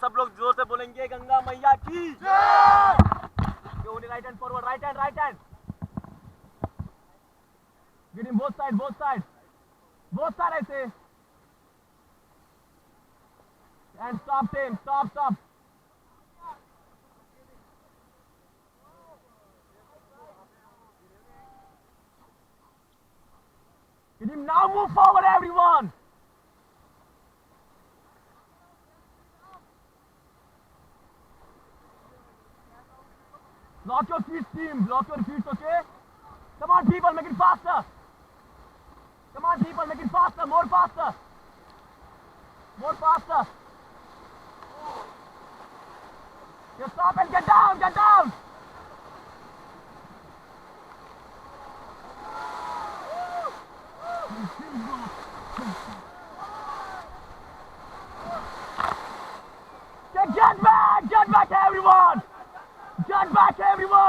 सब लोग जोर से बोलेंगे गंगा मैया की जय। only right hand forward, right hand, right hand. Get him both sides, both sides. Both sides I say. And stop him, stop, stop. Get him now, move forward everyone. Lock your feet, team. Lock your feet, okay? Come on, people, make it faster. Come on, people, make it faster. More faster. More faster. Just stop and get down, get down. Get back everyone. Get back everyone!